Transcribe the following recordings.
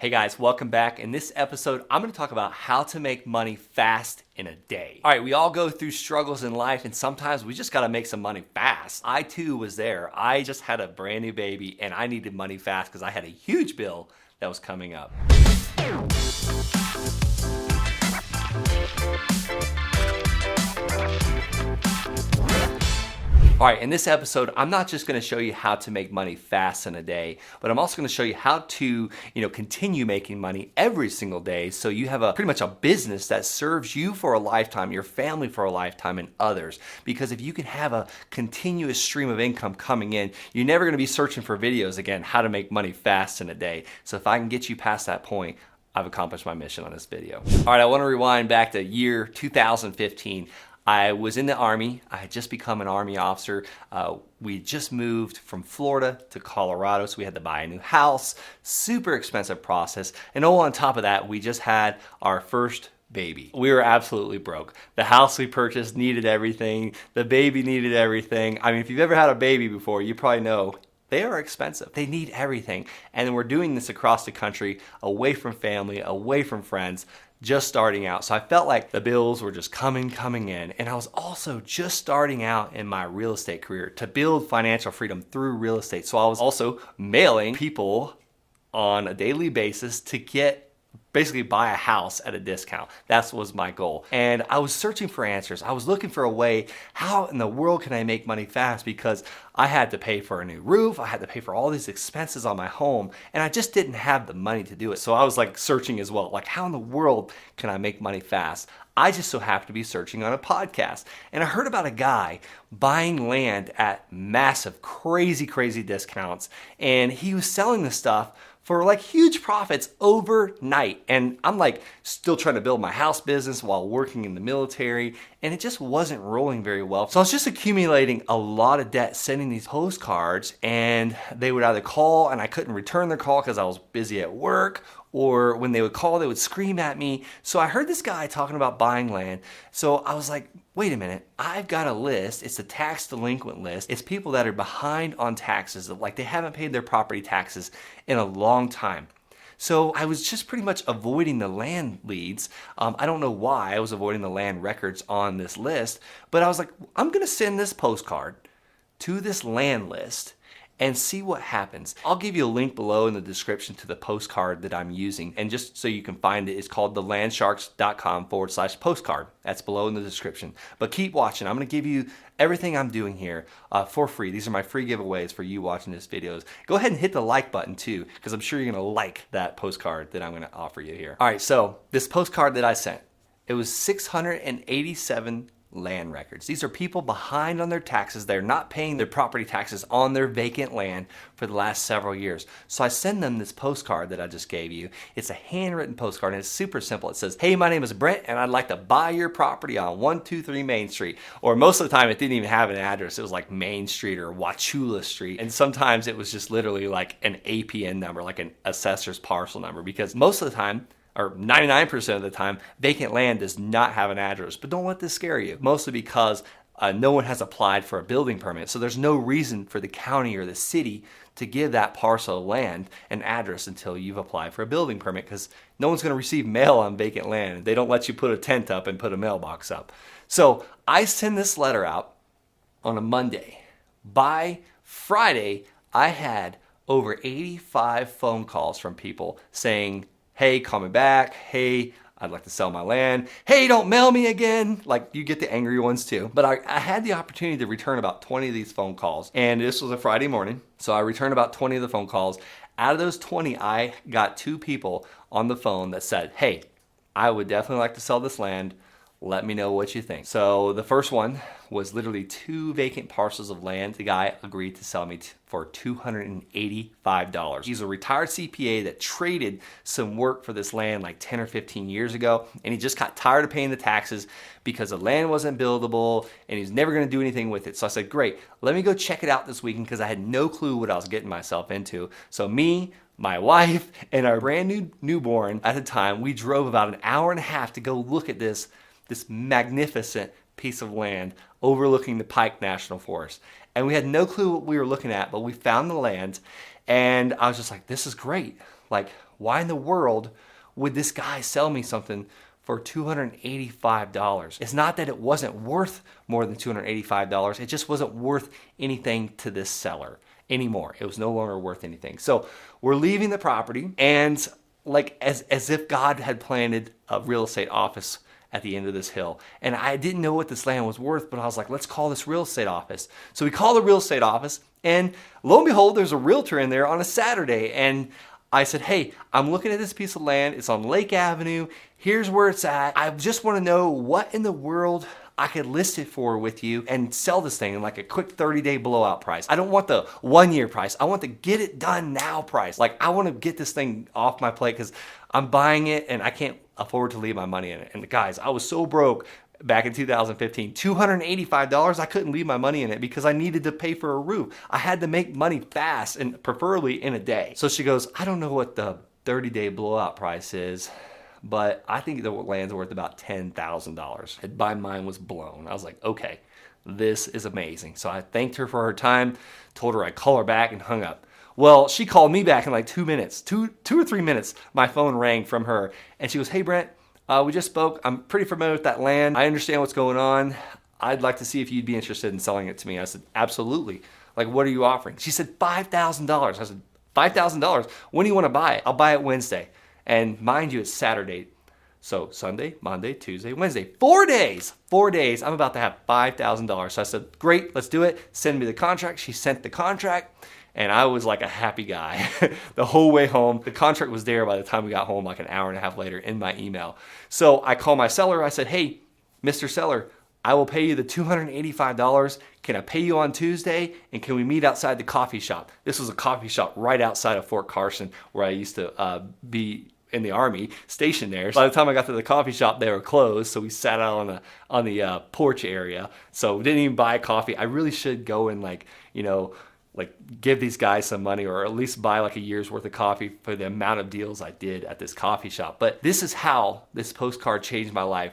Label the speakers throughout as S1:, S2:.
S1: Hey guys, welcome back. In this episode, I'm going to talk about how to make money fast in a day. All right, we all go through struggles in life and sometimes we just got to make some money fast. I too was there. I just had a brand new baby and I needed money fast because I had a huge bill that was coming up. All right, in this episode, I'm not just gonna show you how to make money fast in a day, but I'm also gonna show you how to, continue making money every single day so you have pretty much a business that serves you for a lifetime, your family for a lifetime, and others. Because if you can have a continuous stream of income coming in, you're never gonna be searching for videos again, how to make money fast in a day. So if I can get you past that point, I've accomplished my mission on this video. All right, I wanna rewind back to year 2015. I was in the Army. I had just become an Army officer. We just moved from Florida to Colorado, so we had to buy a new house. Super expensive process. And on top of that, we just had our first baby. We were absolutely broke. The house we purchased needed everything. The baby needed everything. I mean, if you've ever had a baby before, you probably know they are expensive. They need everything. And we're doing this across the country, away from family, away from friends, just starting out. So I felt like the bills were just coming in. And I was also just starting out in my real estate career to build financial freedom through real estate. So I was also mailing people on a daily basis to basically buy a house at a discount. That was my goal. And I was searching for answers. I was looking for a way, how in the world can I make money fast? Because I had to pay for a new roof. I had to pay for all these expenses on my home. And I just didn't have the money to do it. So I was searching as well. How in the world can I make money fast? I just so happened to be searching on a podcast. And I heard about a guy buying land at massive, crazy discounts. And he was selling this stuff for huge profits overnight. And I'm still trying to build my house business while working in the military, and it just wasn't rolling very well. So I was just accumulating a lot of debt, sending these postcards, and they would either call and I couldn't return their call because I was busy at work, or when they would call, they would scream at me. So I heard this guy talking about buying land. So I was like, wait a minute, I've got a list. It's a tax delinquent list. It's people that are behind on taxes, they haven't paid their property taxes in a long time. So I was just pretty much avoiding the land leads. I don't know why I was avoiding the land records on this list, but I was like, I'm gonna send this postcard to this land list and see what happens. I'll give you a link below in the description to the postcard that I'm using. And just so you can find it, it's called thelandsharks.com/postcard. That's below in the description. But keep watching. I'm gonna give you everything I'm doing here for free. These are my free giveaways for you watching this videos. Go ahead and hit the like button too, because I'm sure you're gonna like that postcard that I'm gonna offer you here. All right, so this postcard that I sent, it was 687 land records. These are people behind on their taxes. They're not paying their property taxes on their vacant land for the last several years. So I send them this postcard that I just gave you. It's a handwritten postcard and it's super simple. It says, hey, my name is Brent and I'd like to buy your property on 123 Main Street. Or most of the time it didn't even have an address. It was Main Street or Wauchula Street. And sometimes it was just literally an APN number, an assessor's parcel number, because most of the time, or 99% of the time, vacant land does not have an address. But don't let this scare you, mostly because no one has applied for a building permit. So there's no reason for the county or the city to give that parcel of land an address until you've applied for a building permit, because no one's going to receive mail on vacant land. They don't let you put a tent up and put a mailbox up. So I send this letter out on a Monday. By Friday, I had over 85 phone calls from people saying, hey, call me back. Hey, I'd like to sell my land. Hey, don't mail me again. You get the angry ones too. But I had the opportunity to return about 20 of these phone calls. And this was a Friday morning. So I returned about 20 of the phone calls. Out of those 20, I got 2 people on the phone that said, hey, I would definitely like to sell this land. Let me know what you think. So the first one was literally 2 vacant parcels of land. The guy agreed to sell me for $285. He's a retired CPA that traded some work for this land 10 or 15 years ago, and he just got tired of paying the taxes because the land wasn't buildable and he's never gonna do anything with it. So I said, great, let me go check it out this weekend, because I had no clue what I was getting myself into. So me, my wife, and our brand new newborn at the time, we drove about an hour and a half to go look at this magnificent piece of land overlooking the Pike National Forest. And we had no clue what we were looking at, but we found the land, and I was just like, this is great. why in the world would this guy sell me something for $285? It's not that it wasn't worth more than $285. It just wasn't worth anything to this seller anymore. It was no longer worth anything. So we're leaving the property, and like as if God had planted a real estate office at the end of this hill. And I didn't know what this land was worth, but I was like, let's call this real estate office. So we call the real estate office, and lo and behold, there's a realtor in there on a Saturday. And I said, hey, I'm looking at this piece of land. It's on Lake Avenue. Here's where it's at. I just want to know what in the world I could list it for with you and sell this thing in like a quick 30-day blowout price. I don't want the 1-year price. I want the get it done now price. Like, I want to get this thing off my plate because I'm buying it and I can't afford to leave my money in it. And guys, I was so broke back in 2015, $285, I couldn't leave my money in it because I needed to pay for a roof. I had to make money fast and preferably in a day. So she goes, I don't know what the 30-day blowout price is, but I think the land's worth about $10,000. And my mind was blown. I was like, okay, this is amazing. So I thanked her for her time, told her I'd call her back, and hung up. Well, she called me back in like 2 minutes, two or 3 minutes. My phone rang from her, and she goes, hey, Brent, we just spoke. I'm pretty familiar with that land. I understand what's going on. I'd like to see if you'd be interested in selling it to me. I said, absolutely. Like, what are you offering? She said, $5,000. I said, $5,000? When do you want to buy it? I'll buy it Wednesday. And mind you, it's Saturday. So Sunday, Monday, Tuesday, Wednesday, 4 days. 4 days. I'm about to have $5,000. So I said, great, let's do it. Send me the contract. She sent the contract. And I was like a happy guy the whole way home. The contract was there by the time we got home, like an hour and a half later in my email. So I called my seller. I said, hey, Mr. Seller, I will pay you the $285. Can I pay you on Tuesday? And can we meet outside the coffee shop? This was a coffee shop right outside of Fort Carson where I used to be in the Army, stationed there. By the time I got to the coffee shop, they were closed. So we sat out on the porch area. So we didn't even buy coffee. I really should go and like give these guys some money, or at least buy like a year's worth of coffee for the amount of deals I did at this coffee shop. But this is how this postcard changed my life.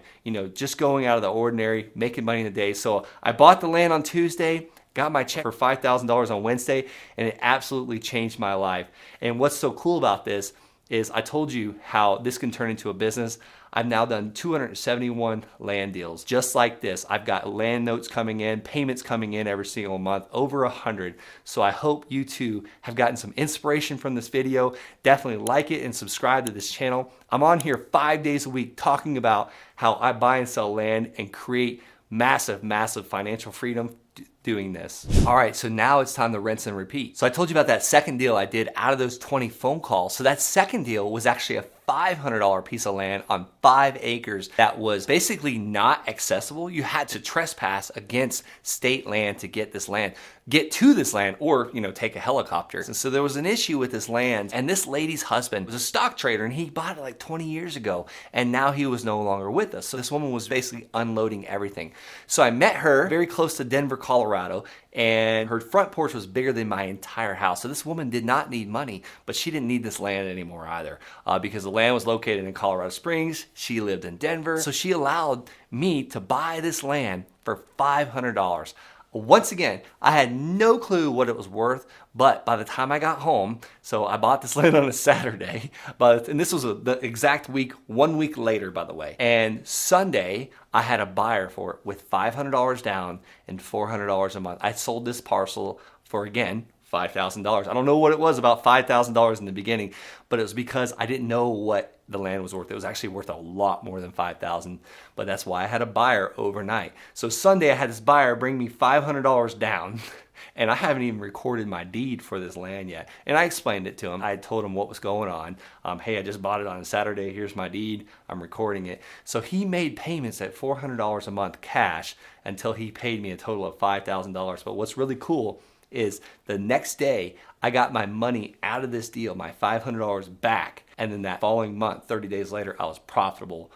S1: Just going out of the ordinary, making money in a day. So I bought the land on Tuesday, got my check for $5,000 on Wednesday, and it absolutely changed my life. And what's so cool about this is I told you how this can turn into a business. I've now done 271 land deals just like this. I've got land notes coming in, payments coming in every single month, over 100. So I hope you too have gotten some inspiration from this video. Definitely like it and subscribe to this channel. I'm on here 5 days a week talking about how I buy and sell land and create massive, massive financial freedom doing this. All right, so now it's time to rinse and repeat. So I told you about that second deal I did out of those 20 phone calls. So that second deal was actually a $500 piece of land on 5 acres that was basically not accessible. You had to trespass against state land to get this land, get to this land, or take a helicopter. And so there was an issue with this land, and this lady's husband was a stock trader, and he bought it like 20 years ago, and now he was no longer with us. So this woman was basically unloading everything. So I met her very close to Denver, Colorado, and her front porch was bigger than my entire house. So this woman did not need money, but she didn't need this land anymore either, because the land was located in Colorado Springs. She lived in Denver. So she allowed me to buy this land for $500. Once again, I had no clue what it was worth, but by the time I got home, so I bought this land on a Saturday, and this was the exact week, 1 week later, by the way. And Sunday, I had a buyer for it with $500 down and $400 a month. I sold this parcel for, again, $5,000. I don't know what it was about $5,000 in the beginning, but it was because I didn't know what the land was worth. It was actually worth a lot more than $5,000, but that's why I had a buyer overnight. So Sunday I had this buyer bring me $500 down, and I haven't even recorded my deed for this land yet. And I explained it to him. I told him what was going on. Hey, I just bought it on a Saturday. Here's my deed. I'm recording it. So he made payments at $400 a month cash until he paid me a total of $5,000. But what's really cool is the next day I got my money out of this deal, my $500 back, and then that following month, 30 days later, I was profitable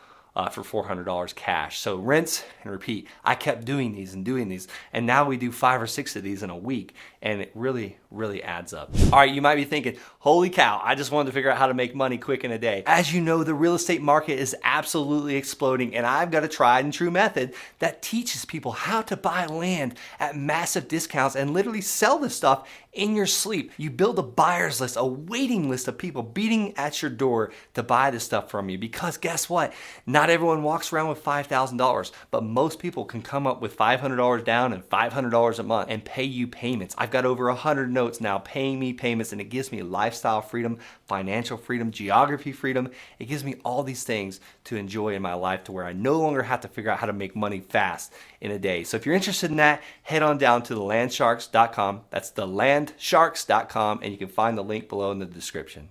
S1: for $400 cash. So rinse and repeat. I kept doing these, and now we do 5 or 6 of these in a week, and it really, really adds up. All right, you might be thinking, holy cow, I just wanted to figure out how to make money quick in a day. As you know, the real estate market is absolutely exploding, and I've got a tried and true method that teaches people how to buy land at massive discounts and literally sell this stuff in your sleep. You build a buyer's list, a waiting list of people beating at your door to buy this stuff from you. Because guess what? Not everyone walks around with $5,000, but most people can come up with $500 down and $500 a month and pay you payments. I've got over 100 notes now paying me payments, and it gives me lifestyle freedom, financial freedom, geography freedom. It gives me all these things to enjoy in my life to where I no longer have to figure out how to make money fast in a day. So if you're interested in that, head on down to thelandsharks.com. That's thelandsharks.com, and you can find the link below in the description.